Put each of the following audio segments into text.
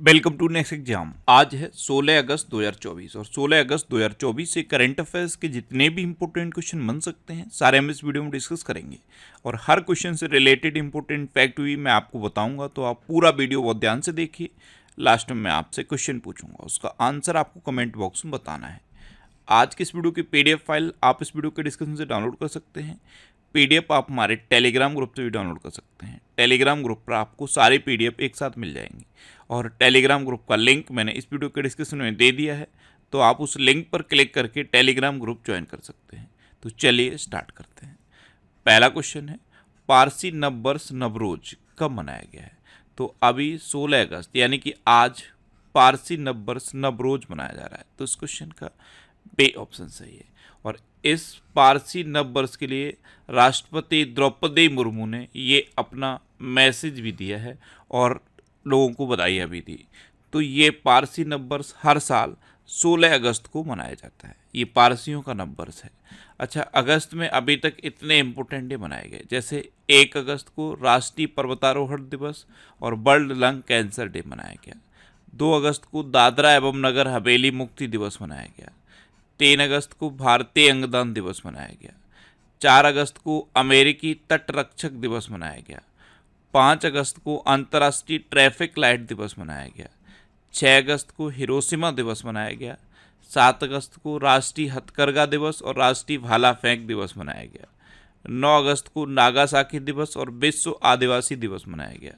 Welcome to next exam. आज है 16 अगस्त 2024 और 16 अगस्त 2024 से करंट अफेयर्स के जितने भी इंपॉर्टेंट क्वेश्चन बन सकते हैं सारे हम इस वीडियो में डिस्कस करेंगे और हर क्वेश्चन से रिलेटेड इंपॉर्टेंट फैक्ट भी मैं आपको बताऊंगा, तो आप पूरा वीडियो बहुत ध्यान से देखिए। लास्ट में मैं आपसे क्वेश्चन पूछूंगा, उसका आंसर आपको कमेंट बॉक्स में बताना है। आज की इस वीडियो की PDF फाइल आप इस वीडियो के डिस्क्रिप्शन से डाउनलोड कर सकते हैं। PDF आप हमारे टेलीग्राम ग्रुप से भी डाउनलोड कर सकते हैं। टेलीग्राम ग्रुप पर आपको सारी PDF एक साथ मिल जाएंगी और टेलीग्राम ग्रुप का लिंक मैंने इस वीडियो के डिस्क्रिप्शन में दे दिया है, तो आप उस लिंक पर क्लिक करके टेलीग्राम ग्रुप ज्वाइन कर सकते हैं। तो चलिए स्टार्ट करते हैं। पहला क्वेश्चन है, पारसी नववर्ष नवरोज कब मनाया गया है? तो अभी 16 अगस्त यानी कि आज पारसी नववर्ष नवरोज मनाया जा रहा है। तो इस क्वेश्चन का बे ऑप्शन सही है। और इस पारसी नववर्ष के लिए राष्ट्रपति द्रौपदी मुर्मू ने ये अपना मैसेज भी दिया है और लोगों को बधाइयाँ भी दी। तो ये पारसी नववर्ष हर साल 16 अगस्त को मनाया जाता है। ये पारसियों का नववर्ष है। अच्छा, अगस्त में अभी तक इतने इम्पोर्टेंट डे मनाए गए, जैसे 1 अगस्त को राष्ट्रीय पर्वतारोहण दिवस और वर्ल्ड लंग कैंसर डे मनाया गया। 2 अगस्त को दादरा एवं नगर हवेली मुक्ति दिवस मनाया गया। 3 अगस्त को भारतीय अंगदान दिवस मनाया गया। 4 अगस्त को अमेरिकी तटरक्षक दिवस मनाया गया। 5 अगस्त को अंतर्राष्ट्रीय ट्रैफिक लाइट दिवस मनाया गया। 6 अगस्त को हिरोशिमा दिवस मनाया गया। 7 अगस्त को राष्ट्रीय हथकरघा दिवस और राष्ट्रीय भाला फेंक दिवस मनाया गया। 9 अगस्त को नागासाकी दिवस और विश्व आदिवासी दिवस मनाया गया।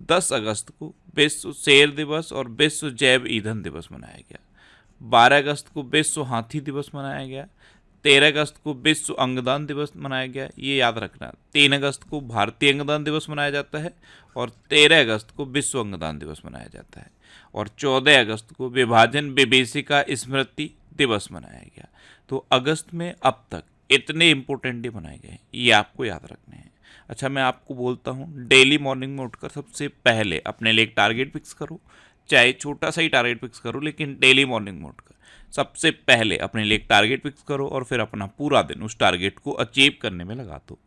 10 अगस्त को विश्व शेर दिवस और विश्व जैव ईंधन दिवस मनाया गया। 12 अगस्त को विश्व हाथी दिवस मनाया गया। 13 अगस्त को विश्व अंगदान दिवस मनाया गया। ये याद रखना, 3 अगस्त को भारतीय अंगदान दिवस मनाया जाता है और 13 अगस्त को विश्व अंगदान दिवस मनाया जाता है और 14 अगस्त को विभाजन विभीषिका स्मृति दिवस मनाया गया। तो अगस्त में अब तक इतने इंपॉर्टेंट डे मनाए गए, ये आपको याद रखने हैं। अच्छा, मैं आपको बोलता हूँ, डेली मॉर्निंग में उठकर सबसे पहले अपने लिए एक टारगेट फिक्स करो, चाहे छोटा सा ही टारगेट फिक्स करो, लेकिन डेली मॉर्निंग में उठकर सबसे पहले अपने लिए एक टारगेट फिक्स करो और फिर अपना पूरा दिन उस टारगेट को अचीव करने में लगा दो।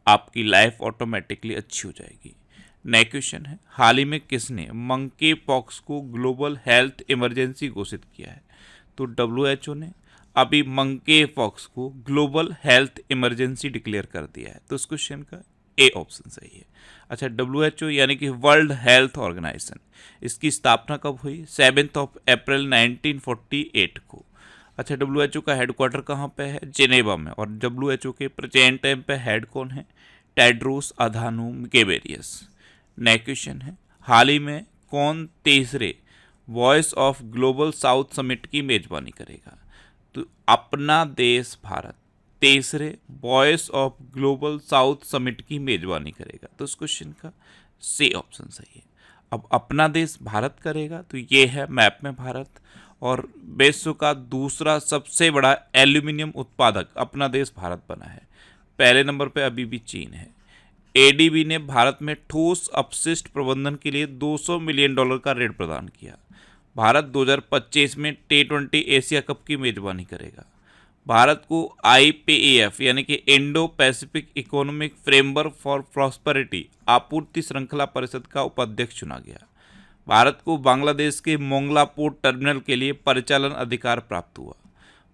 आपकी लाइफ ऑटोमेटिकली अच्छी हो जाएगी। नया क्वेश्चन है, हाल ही में किसने मंकी पॉक्स को ग्लोबल हेल्थ इमरजेंसी घोषित किया है? तो WHO ने अभी मंकी पॉक्स को ग्लोबल हेल्थ इमरजेंसी डिक्लेयर कर दिया है। तो इस क्वेश्चन का ए ऑप्शन सही है। अच्छा, WHO यानी कि वर्ल्ड हेल्थ ऑर्गेनाइजेशन, इसकी स्थापना कब हुई? 7 अप्रैल 1948 को। अच्छा, WHO का हेडक्वार्टर कहाँ पे है? जिनेवा में। और WHO के प्रेजेंट टाइम पे हेड कौन है? Tedros Adhanom Ghebreyesus. Next question है, हाल ही में कौन तीसरे voice of global south summit की मेजबानी करेगा? तो अपना देश भारत तीसरे voice of global south summit की मेजबानी करेगा। तो इस क्वेश्चन का सी ऑप्शन सही है। अब अपना देश भारत करेगा, तो ये है मैप में भारत, और विश्व का दूसरा सबसे बड़ा एल्यूमिनियम उत्पादक अपना देश भारत बना है। पहले नंबर पे अभी भी चीन है। ADB ने भारत में ठोस अपशिष्ट प्रबंधन के लिए $200 मिलियन का ऋण प्रदान किया। भारत 2025 में T20 एशिया कप की मेजबानी करेगा। भारत को IPEF यानी कि Indo Pacific economic framework for prosperity आपूर्ति श्रृंखला परिषद का उपाध्यक्ष चुना गया। भारत को बांग्लादेश के मोंगला पोर्ट टर्मिनल के लिए परिचालन अधिकार प्राप्त हुआ।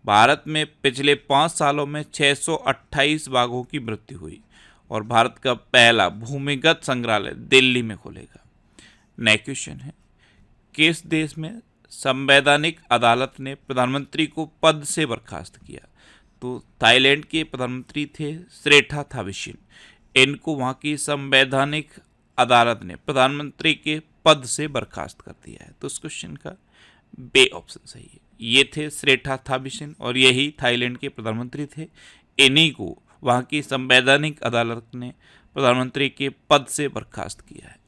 भारत में पिछले 5 सालों में 628 बाघों की मृत्यु हुई और भारत का पहला भूमिगत संग्रहालय दिल्ली में खुलेगा। नेक्स्ट क्वेश्चन है, किस देश में संवैधानिक अदालत ने प्रधानमंत्री को पद से बर्खास्त किया? तो थाईलैंड के प्रधानमंत्री थे स्रेठा थाविसिन। इनको वहाँ की संवैधानिक अदालत ने प्रधानमंत्री के पद से बर्खास्त कर दिया है। तो इस क्वेश्चन का बे ऑप्शन सही है। ये थे स्रेठा थाविसिन और यही थाईलैंड के प्रधानमंत्री थे। इन्हीं को वहाँ की संवैधानिक अदालत ने प्रधानमंत्री के पद से बर्खास्त किया है।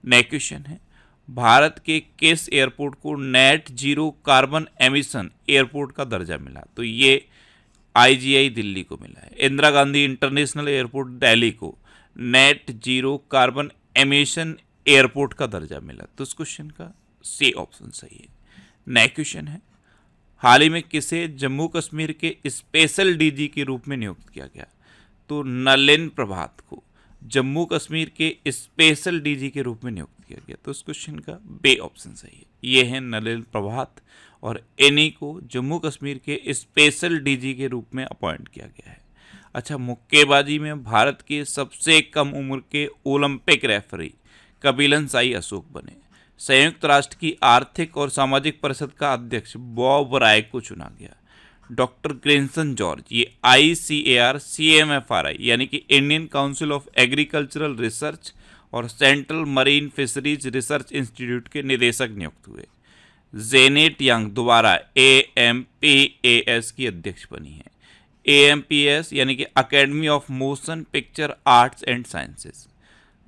नेक्स्ट क्वेश्चन है, भारत के किस एयरपोर्ट को net zero carbon emission airport का दर्जा मिला? तो ये IGI दिल्ली को मिला है। इंदिरा गांधी इंटरनेशनल एयरपोर्ट दिल्ली को net zero carbon emission airport का दर्जा मिला। तो इस क्वेश्चन का सी ऑप्शन सही है। नेक्स्ट क्वेश्चन है, हाल ही में किसे जम्मू कश्मीर के स्पेशल DG के रूप में नियुक्त किया गया? तो नलिन प्रभात को। जम्मू कश्मीर के स्पेशल डीजी के रूप में नियुक्त किया गया? तो इस क्वेश्चन का बे ऑप्शन सही है। ये है नलिन प्रभात और इन्हीं को जम्मू कश्मीर के स्पेशल डीजी के रूप में अपॉइंट किया गया है। अच्छा, मुक्केबाजी में भारत के सबसे कम उम्र के ओलंपिक रेफरी कपिलन साई अशोक बने। संयुक्त राष्ट्र की आर्थिक और सामाजिक परिषद का अध्यक्ष बॉब राय को चुना गया। डॉक्टर ग्रेंसन जॉर्ज, ये ICAR CMFRI यानी कि Indian Council of Agricultural Research और Central Marine Fisheries Research Institute के निदेशक नियुक्त हुए। जेनेट यंग दोबारा AMPAS की अध्यक्ष बनी है। AMPAS यानी कि academy of motion picture arts and sciences.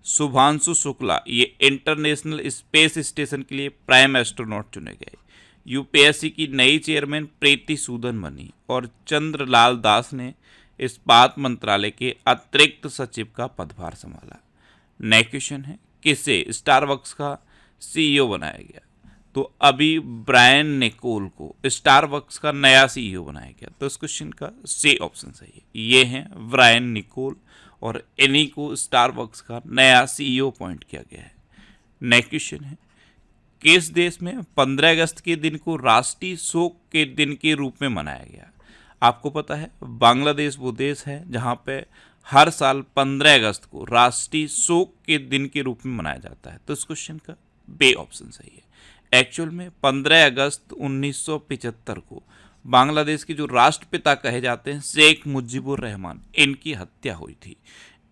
Shubhanshu Shukla, ये इंटरनेशनल स्पेस स्टेशन के लिए प्राइम एस्ट्रोनॉट चुने गए। UPSC की नई चेयरमैन प्रीति सूदन बनी और चंद्रलाल दास ने इस्पात मंत्रालय के अतिरिक्त सचिव का पदभार संभाला। नेक्स्ट क्वेश्चन है, किसे स्टारबक्स का CEO बनाया गया? तो अभी ब्रायन निकोल को स्टारबक्स का नया CEO बनाया गया। तो इस क्वेश्चन का सी ऑप्शन सही है। ये हैं ब्रायन निकोल और इन्हीं को स्टारबक्स का नया CEO अपॉइंट किया गया है। नेक्स्ट क्वेश्चन है, किस देश में 15 अगस्त के दिन को राष्ट्रीय शोक के दिन के रूप में मनाया गया? आपको पता है बांग्लादेश वो देश है जहां पे हर साल 15 अगस्त को राष्ट्रीय शोक के दिन के रूप में मनाया जाता है। तो इस क्वेश्चन का बे ऑप्शन सही है। एक्चुअल में 15 अगस्त 1975 को बांग्लादेश के जो राष्ट्रपिता कहे जाते हैं शेख मुजीबुर रहमान, इनकी हत्या हुई थी।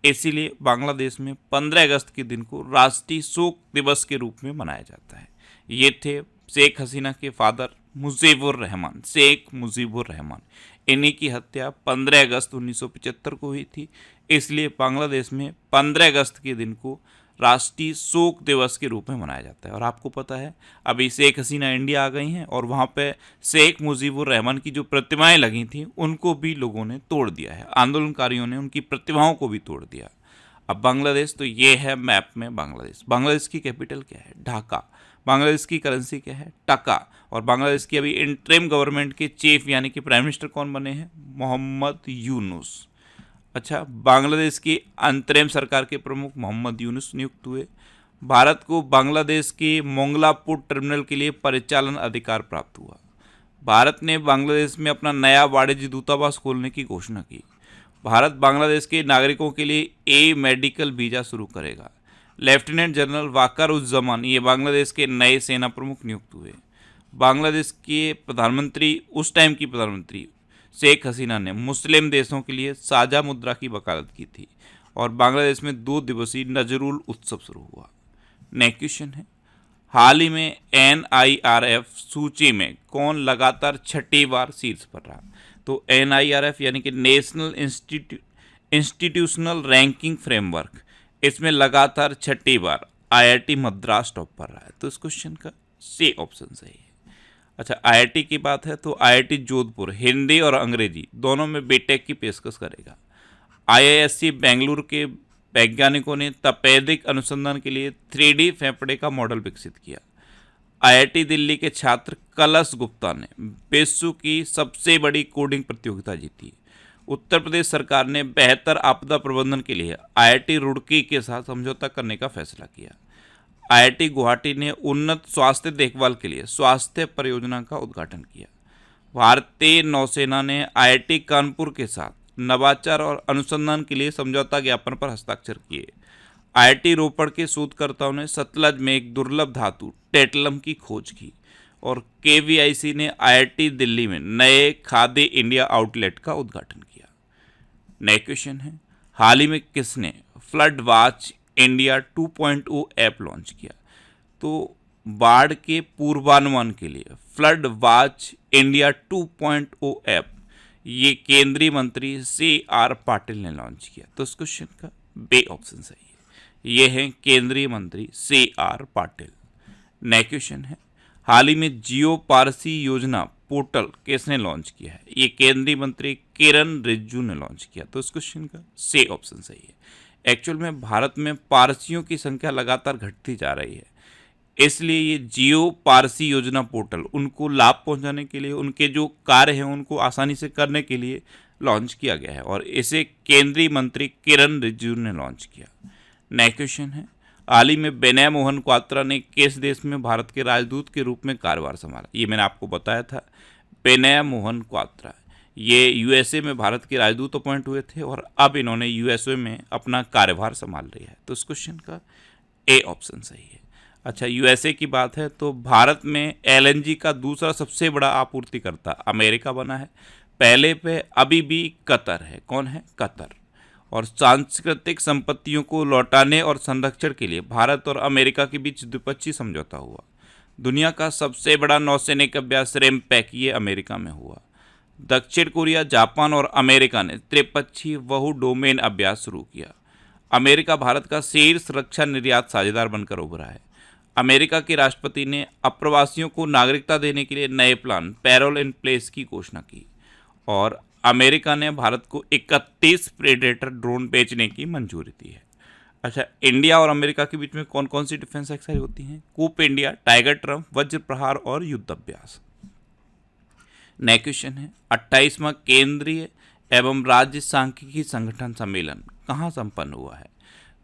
इसीलिए बांग्लादेश में 15 अगस्त के दिन को राष्ट्रीय शोक दिवस के रूप में मनाया जाता है। ये थे शेख हसीना के फादर मुजीबुर रहमान, शेख मुजीबुर रहमान। इन्हीं की हत्या 15 अगस्त 1975 को हुई थी। इसलिए बांग्लादेश में 15 अगस्त के दिन को राष्ट्रीय शोक दिवस के रूप में मनाया जाता है। और आपको पता है अभी शेख हसीना इंडिया आ गई हैं और वहाँ पे शेख मुजीबुर रहमान की जो प्रतिमाएं लगी थी उनको भी लोगों ने तोड़ दिया है, आंदोलनकारियों ने उनकी प्रतिमाओं को भी तोड़ दिया। अब बांग्लादेश, तो ये है मैप में बांग्लादेश। बांग्लादेश की कैपिटल क्या है? ढाका। बांग्लादेश की करेंसी क्या है? टका। और बांग्लादेश की अभी इंटरिम गवर्नमेंट के चीफ यानी कि प्राइम मिनिस्टर कौन बने हैं? मोहम्मद यूनुस। अच्छा, बांग्लादेश की अंतरिम सरकार के प्रमुख मोहम्मद यूनुस नियुक्त हुए। भारत को बांग्लादेश के मोंगला पोर्ट टर्मिनल के लिए परिचालन अधिकार प्राप्त हुआ। भारत ने बांग्लादेश में अपना नया वाणिज्य दूतावास खोलने की घोषणा की। भारत बांग्लादेश के नागरिकों के लिए मेडिकल वीज़ा शुरू करेगा। लेफ्टिनेंट जनरल वाकारुज्जमान, ये बांग्लादेश के नए सेना प्रमुख नियुक्त हुए। बांग्लादेश के प्रधानमंत्री, उस टाइम की प्रधानमंत्री शेख हसीना ने मुस्लिम देशों के लिए साझा मुद्रा की वकालत की थी और बांग्लादेश में 2 दिवसीय नजरुल उत्सव शुरू हुआ। नेक्स्ट क्वेश्चन है, हाल ही में NIRF सूची में कौन लगातार 6ठी बार शीर्ष पर रहा? तो NIRF यानी कि नेशनल इंस्टीट्यूशनल रैंकिंग फ्रेमवर्क, इसमें लगातार 6ठी बार IIT मद्रास टॉप पर रहा है। तो इस क्वेश्चन का सी ऑप्शन सही है। अच्छा, IIT की बात है तो IIT जोधपुर हिंदी और अंग्रेजी दोनों में बीटेक की पेशकश करेगा। IISc बेंगलुरु के वैज्ञानिकों ने तपेदिक अनुसंधान के लिए 3D फेफड़े का मॉडल विकसित किया। IIT दिल्ली के छात्र कलश गुप्ता ने विश्व की सबसे बड़ी कोडिंग प्रतियोगिता जीती। उत्तर प्रदेश सरकार ने बेहतर आपदा प्रबंधन के लिए IIT रुड़की के साथ समझौता करने का फैसला किया। IIT गुवाहाटी ने उन्नत स्वास्थ्य देखभाल के लिए स्वास्थ्य परियोजना का उद्घाटन किया। भारतीय नौसेना ने IIT कानपुर के साथ नवाचार और अनुसंधान के लिए समझौता ज्ञापन पर हस्ताक्षर किए। IIT रोपड़ के शोधकर्ताओं ने सतलज में एक दुर्लभ धातु टेटलम की खोज की। और KVIC ने IIT दिल्ली में नए खादी इंडिया आउटलेट का उद्घाटन किया। नेक्स्ट क्वेश्चन है, हाल ही में किसने flood watch India 2.0 app launch किया? तो बाढ़ के पूर्वानुमान के लिए फ्लड वॉच इंडिया 2.0 ऐप ये केंद्रीय मंत्री CR पाटिल ने लॉन्च किया। तो इस क्वेश्चन का बे ऑप्शन सही है। ये है केंद्रीय मंत्री CR पाटिल। नेक्स्ट क्वेश्चन है, हाल ही में जियो पारसी योजना पोर्टल किसने लॉन्च किया है? ये केंद्रीय मंत्री किरण रिजिजू ने लॉन्च किया। तो इस क्वेश्चन का सी ऑप्शन सही है। एक्चुअल में भारत में पारसियों की संख्या लगातार घटती जा रही है, इसलिए ये जियो पारसी योजना पोर्टल उनको लाभ पहुंचाने के लिए, उनके जो कार्य हैं उनको आसानी से करने के लिए लॉन्च किया गया है और इसे केंद्रीय मंत्री किरण रिजिजू ने लॉन्च किया। नेक्स्ट क्वेश्चन है, हाल ही में विनय मोहन क्वात्रा ने किस देश में भारत के राजदूत के रूप में कार्यभार संभाला? ये मैंने आपको बताया था, विनय मोहन क्वात्रा ये यूएसए में भारत के राजदूत अपॉइंट हुए थे और अब इन्होंने यूएसए में अपना कार्यभार संभाल लिया है। तो इस क्वेश्चन का ए ऑप्शन सही है। अच्छा, यूएसए की बात है तो भारत में एलएनजी का दूसरा सबसे बड़ा आपूर्तिकर्ता अमेरिका बना है। पहले पे अभी भी कतर है। कौन है? कतर। और सांस्कृतिक संपत्तियों को लौटाने और संरक्षण के लिए भारत और अमेरिका के बीच द्विपक्षीय समझौता हुआ। दुनिया का सबसे बड़ा नौसैनिक अभ्यास रैमपैक ये अमेरिका में हुआ। दक्षिण कोरिया, जापान और अमेरिका ने त्रिपक्षीय बहु डोमेन अभ्यास शुरू किया। अमेरिका भारत का शीर्ष रक्षा निर्यात साझेदार बनकर उभरा है। अमेरिका के राष्ट्रपति ने अप्रवासियों को नागरिकता देने के लिए नए प्लान पैरोल इन प्लेस की घोषणा की और अमेरिका ने भारत को 31 प्रेडेटर ड्रोन बेचने की मंजूरी दी है। अच्छा, इंडिया और अमेरिका के बीच में कौन कौन सी डिफेंस एक्सरसाइज होती हैं? कूप इंडिया, टाइगर ट्रम्प, वज्र प्रहार और युद्ध अभ्यास। नेक्स्ट क्वेश्चन है, 28वां केंद्रीय एवं राज्य सांख्यिकी संगठन सम्मेलन कहाँ संपन्न हुआ है?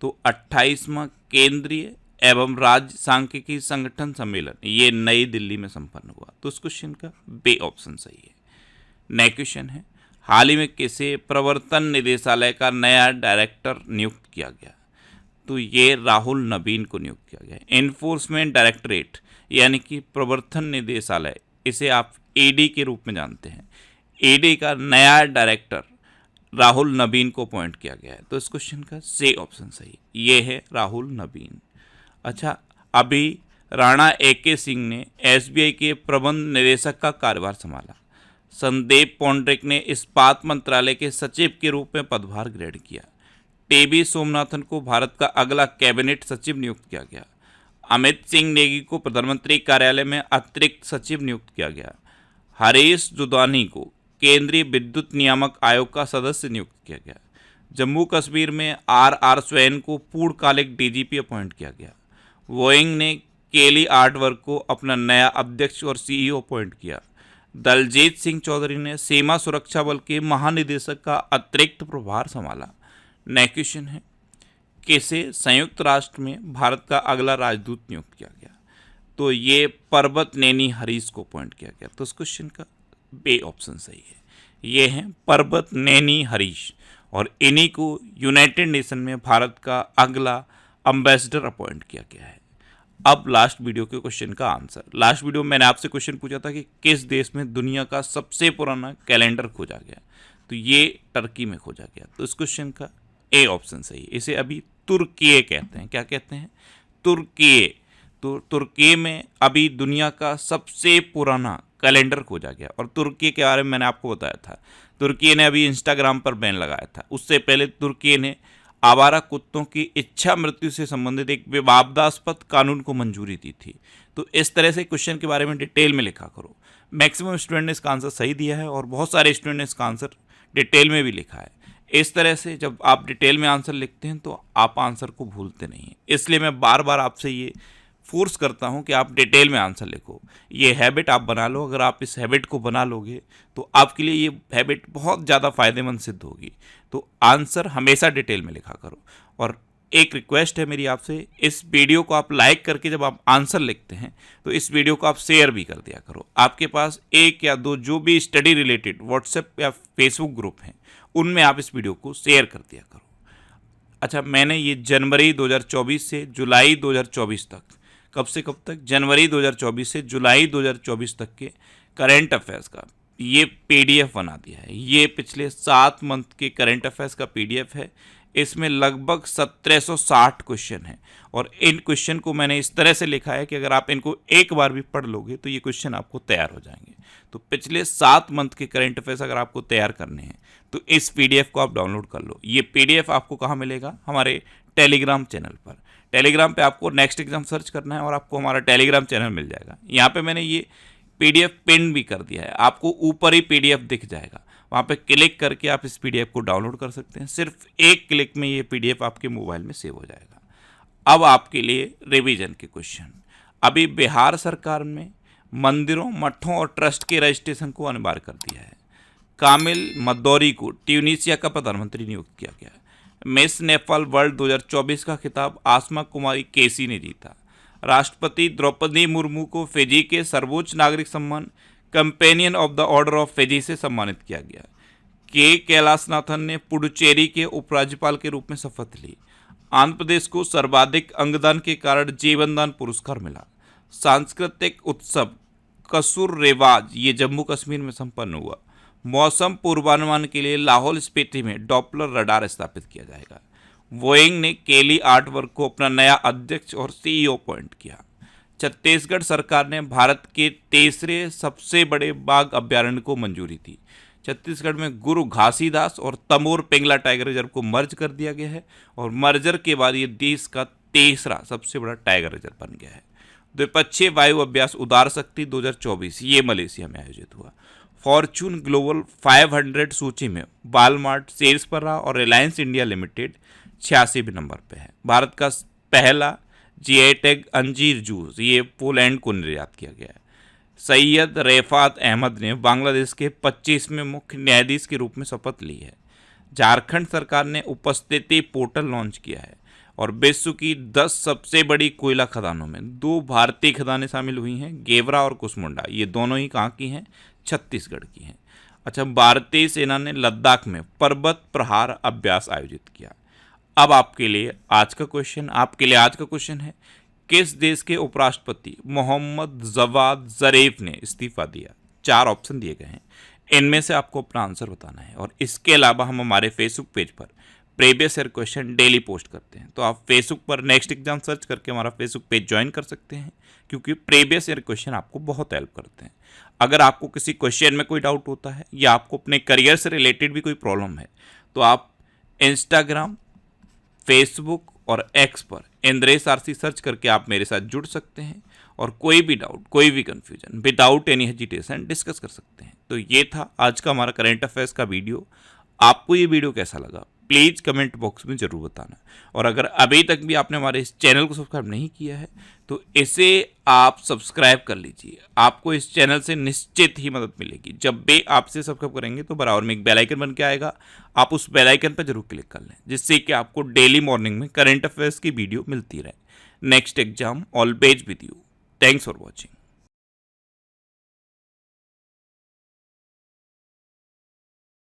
तो 28वां केंद्रीय एवं राज्य सांख्यिकी संगठन सम्मेलन ये नई दिल्ली में संपन्न हुआ। तो इस क्वेश्चन का बी ऑप्शन सही है। नेक्स्ट क्वेश्चन है, हाल ही में किसे प्रवर्तन निदेशालय का नया डायरेक्टर नियुक्त किया गया? तो ये राहुल नवीन को नियुक्त किया गया। एनफोर्समेंट डायरेक्टरेट यानी कि प्रवर्तन निदेशालय, इसे आप ईडी के रूप में जानते हैं। ईडी का नया डायरेक्टर राहुल नवीन को अपॉइंट किया गया है। तो इस क्वेश्चन का सी ऑप्शन सही, ये है राहुल नवीन। अच्छा, अभी राणा एके सिंह ने एसबीआई के प्रबंध निदेशक का कार्यभार संभाला। संदीप पौंड्रिक ने इस्पात मंत्रालय के सचिव के रूप में पदभार ग्रहण किया। टीबी सोमनाथन को भारत का अगला कैबिनेट सचिव नियुक्त किया गया। अमित सिंह नेगी को प्रधानमंत्री कार्यालय में अतिरिक्त सचिव नियुक्त किया गया। हरीश जुदानी को केंद्रीय विद्युत नियामक आयोग का सदस्य नियुक्त किया गया। जम्मू कश्मीर में आर स्वैन को पूर्णकालिक डीजीपी अपॉइंट किया गया। बोइंग ने केली आर्टवर्क को अपना नया अध्यक्ष और सीईओ अपॉइंट किया। दलजीत सिंह चौधरी ने सीमा सुरक्षा बल के महानिदेशक का अतिरिक्त प्रभार संभाला। नेक्स्ट क्वेश्चन है, किसे संयुक्त राष्ट्र में भारत का अगला राजदूत नियुक्त किया गया? तो ये पर्वत नेनी हरीश को अपॉइंट किया गया। तो इस क्वेश्चन का बी ऑप्शन सही है, ये हैं पर्वत नेनी हरीश और इन्हीं को यूनाइटेड नेशन में भारत का अगला अम्बेसडर अपॉइंट किया गया है। अब लास्ट वीडियो के क्वेश्चन का आंसर। लास्ट वीडियो में मैंने आपसे क्वेश्चन पूछा था कि किस देश में दुनिया का सबसे पुराना कैलेंडर खोजा गया? तो ये टर्की में खोजा गया। तो इस क्वेश्चन का ए ऑप्शन सही है। इसे अभी तुर्की कहते हैं। क्या कहते हैं? तुर्की। तो तुर्की में अभी दुनिया का सबसे पुराना कैलेंडर खोजा गया और तुर्की के बारे में मैंने आपको बताया था। तुर्की ने अभी इंस्टाग्राम पर बैन लगाया था। उससे पहले तुर्की ने आवारा कुत्तों की इच्छा मृत्यु से संबंधित एक विवादास्पद कानून को मंजूरी दी थी। तो इस तरह से क्वेश्चन के बारे में डिटेल में लिखा करो। मैक्सिमम स्टूडेंट ने इसका आंसर सही दिया है और बहुत सारे स्टूडेंट ने इसका आंसर डिटेल में भी लिखा है। इस तरह से जब आप डिटेल में आंसर लिखते हैं तो आप आंसर को भूलते नहीं हैं। इसलिए मैं बार बार आपसे ये फोर्स करता हूं कि आप डिटेल में आंसर लिखो। ये हैबिट आप बना लो। अगर आप इस हैबिट को बना लोगे तो आपके लिए ये हैबिट बहुत ज़्यादा फायदेमंद सिद्ध होगी। तो आंसर हमेशा डिटेल में लिखा करो। और एक रिक्वेस्ट है मेरी आपसे, इस वीडियो को आप लाइक करके जब आप आंसर लिखते हैं तो इस वीडियो को आप शेयर भी कर दिया करो। आपके पास एक या दो जो भी स्टडी रिलेटेड व्हाट्सएप या फेसबुक ग्रुप हैं उनमें आप इस वीडियो को शेयर कर दिया करो। अच्छा, मैंने ये जनवरी 2024 से जुलाई 2024 तक, कब से कब तक? जनवरी 2024 से जुलाई 2024 तक के करंट अफेयर्स का ये पीडीएफ बना दिया है। ये पिछले 7 मंथ के करंट अफेयर्स का पीडीएफ है। इसमें लगभग 1760 क्वेश्चन हैं और इन क्वेश्चन को मैंने इस तरह से लिखा है कि अगर आप इनको एक बार भी पढ़ लोगे तो ये क्वेश्चन आपको तैयार हो जाएंगे। तो पिछले 7 मंथ के करंट अफेयर्स अगर आपको तैयार करने हैं तो इस पीडीएफ को आप डाउनलोड कर लो। ये पीडीएफ आपको कहाँ मिलेगा? हमारे टेलीग्राम चैनल पर। टेलीग्राम पे आपको नेक्स्ट एग्जाम सर्च करना है और आपको हमारा टेलीग्राम चैनल मिल जाएगा। यहाँ पे मैंने ये पीडीएफ पिन भी कर दिया है, आपको ऊपर ही पीडीएफ दिख जाएगा। वहाँ पे क्लिक करके आप इस पीडीएफ को डाउनलोड कर सकते हैं। सिर्फ एक क्लिक में ये पीडीएफ आपके मोबाइल में सेव हो जाएगा। अब आपके लिए रिवीजन के क्वेश्चन। अभी बिहार सरकार में मंदिरों, मठों और ट्रस्ट के रजिस्ट्रेशन को अनिवार्य कर दिया है। कामिल मद्दौरी को ट्यूनीशिया का प्रधानमंत्री नियुक्त किया गया। मिस नेपाल वर्ल्ड 2024 का खिताब आसमा कुमारी केसी ने जीता। राष्ट्रपति द्रौपदी मुर्मू को फिजी के सर्वोच्च नागरिक सम्मान companion of the order of Fiji से सम्मानित किया गया। के कैलाशनाथन ने पुडुचेरी के उपराज्यपाल के रूप में शपथ ली। आंध्र प्रदेश को सर्वाधिक अंगदान के कारण जीवन दान पुरस्कार मिला। सांस्कृतिक उत्सव कसुर रेवाज ये जम्मू कश्मीर में संपन्न हुआ। मौसम पूर्वानुमान के लिए लाहौल स्पीति में डॉपलर रडार स्थापित किया जाएगा। बोइंग ने केली आर्टवर्क को अपना नया अध्यक्ष और सीईओ अपॉइंट किया। छत्तीसगढ़ सरकार ने भारत के तीसरे सबसे बड़े बाघ अभ्यारण्य को मंजूरी दी। छत्तीसगढ़ में गुरु घासीदास और तमोर पेंगला टाइगर रिजर्व को मर्ज कर दिया गया है और मर्जर के बाद ये देश का तीसरा सबसे बड़ा टाइगर रिजर्व बन गया है। द्विपक्षीय वायु अभ्यास उदार शक्ति 2024 ये मलेशिया में आयोजित हुआ। फॉर्चून ग्लोबल 500 सूची में वालमार्ट शीर्ष पर रहा और रिलायंस इंडिया लिमिटेड 86वें नंबर पे है। भारत का पहला जीआई टैग अंजीर जूस ये पोलैंड को निर्यात किया गया है। सैयद रेफात अहमद ने बांग्लादेश के 25वें मुख्य न्यायाधीश के रूप में शपथ ली है। झारखंड सरकार ने उपस्थिति पोर्टल लॉन्च किया है और विश्व की 10 सबसे बड़ी कोयला खदानों में 2 भारतीय खदानें शामिल हुई हैं, गेवरा और कुसमुंडा। ये दोनों ही कहाँ की हैं? छत्तीसगढ़ की हैं। अच्छा, भारतीय सेना ने लद्दाख में पर्वत प्रहार अभ्यास आयोजित किया। अब आपके लिए आज का क्वेश्चन है, किस देश के उपराष्ट्रपति मोहम्मद जवाद जरीफ ने इस्तीफा दिया? 4 ऑप्शन दिए गए हैं, इनमें से आपको अपना आंसर बताना है। और इसके अलावा हम हमारे फेसबुक पेज पर previous year question daily post करते हैं, तो आप फेसबुक पर नेक्स्ट एग्जाम सर्च करके हमारा फेसबुक पेज ज्वाइन कर सकते हैं, क्योंकि प्रीवियस ईयर क्वेश्चन आपको बहुत हेल्प करते हैं। अगर आपको किसी क्वेश्चन में कोई डाउट होता है या आपको अपने करियर से रिलेटेड भी कोई प्रॉब्लम है, तो आप इंस्टाग्राम, फेसबुक और एक्स पर इंद्रेश आरसी सर्च करके आप मेरे साथ जुड़ सकते हैं और कोई भी डाउट, कोई भी confusion without any hesitation discuss कर सकते हैं। तो ये था आज का हमारा करंट अफेयर्स का वीडियो। आपको ये वीडियो कैसा लगा प्लीज़ कमेंट बॉक्स में ज़रूर बताना। और अगर अभी तक भी आपने हमारे इस चैनल को सब्सक्राइब नहीं किया है तो इसे आप सब्सक्राइब कर लीजिए। आपको इस चैनल से निश्चित ही मदद मिलेगी। जब भी आपसे सब्सक्राइब करेंगे तो बराबर में एक बेल आइकन बन के आएगा, आप उस बेल आइकन पर जरूर क्लिक कर लें, जिससे कि आपको डेली मॉर्निंग में करंट अफेयर्स की वीडियो मिलती रहे। Next exam always with you. Thanks for watching.